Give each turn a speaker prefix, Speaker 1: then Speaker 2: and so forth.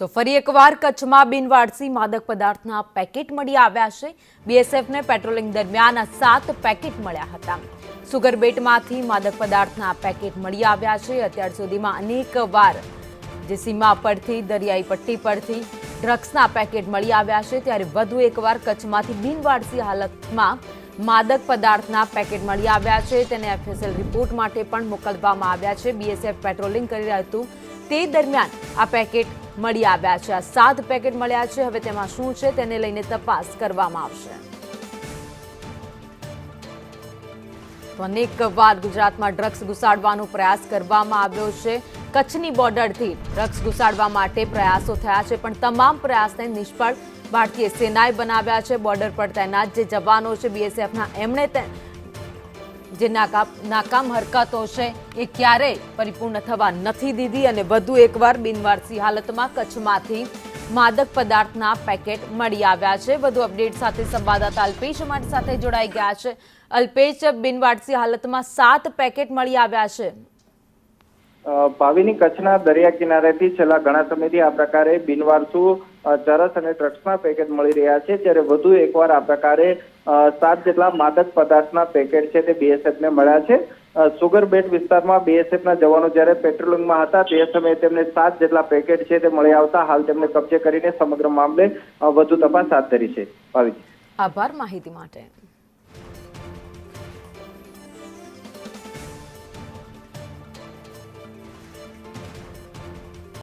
Speaker 1: તો ફરી એકવાર કચ્છમાં બિનવારસી માદક પદાર્થના પેકેટ મળી આવ્યા છે। બીએસએફને પેટ્રોલિંગ દરમિયાન 7 પેકેટ મળ્યા હતા। સુગરબેટમાંથી માદક પદાર્થના પેકેટ મળી આવ્યા છે। અત્યાર સુધીમાં અનેકવાર જે સીમા પરથી દરિયાઈ પટ્ટી પરથી ડ્રગ્સના પેકેટ મળી આવ્યા છે, ત્યારે વધુ એકવાર કચ્છમાંથી બિનવારસી હાલતમાં માદક પદાર્થના પેકેટ મળી આવ્યા છે। તેને એફએસએલ રિપોર્ટ માટે પણ મોકલવામાં આવ્યા છે। બીએસએફ પેટ્રોલિંગ કરી રહ્યું હતું તે દરમિયાન આ પેકેટ મળી આવ્યા છે। આ 7 પેકેટ મળ્યા છે। હવે તેમાં શું છે તેને લઈને તપાસ કરવામાં આવશે। તો અનેકવાર ગુજરાતમાં ડ્રગ્સ ઘુસાડવાનો પ્રયાસ કરવામાં આવ્યો છે। કચ્છની બોર્ડરથી ડ્રગ્સ ઘુસાડવા માટે પ્રયાસો થયા છે, પણ તમામ પ્રયાસને નિષ્ફળ ભારતીય સેનાએ બનાવ્યા છે। બોર્ડર પર તૈનાત જે જવાનો છે બીએસએફના, એમણે જે નાકામ હરકતો છે એ ક્યારેય પરિપૂર્ણ થવા નથી દીધી અને વધુ એકવાર બિનવારસી હાલતમાં કચ્છમાંથી માદક પદાર્થના પેકેટ મળી આવ્યા છે। વધુ અપડેટ સાથે સંવાદદાતા અલ્પેશ અમારી સાથે જોડાઈ ગયા છે। અલ્પેશ, બિનવારસી હાલતમાં 7 પેકેટ મળી આવ્યા છે।
Speaker 2: ભાવિની, કચ્છના દરિયા કિનારેથી છેલ્લા ઘણા સમયથી આ પ્રકારે બિનવારસુ ચરસ અને ડ્રગ્સના પેકેટ મળી રહ્યા છે, ત્યારે વધુ એકવાર આ પ્રકારે 7 જેટલા માદક પદાર્થના પેકેટ છે તે બીએસએફને મળ્યા છે। સુગરબેટ વિસ્તારમાં બીએસએફના જવાનો જ્યારે પેટ્રોલિંગમાં હતા તે સમયે તેમને 7 જેટલા પેકેટ છે તે મળી આવતા હાલ તેમને કબજે કરીને સમગ્ર મામલે વધુ તપાસ હાથ ધરી છે। ભાવિની,
Speaker 1: આભાર માહિતી માટે।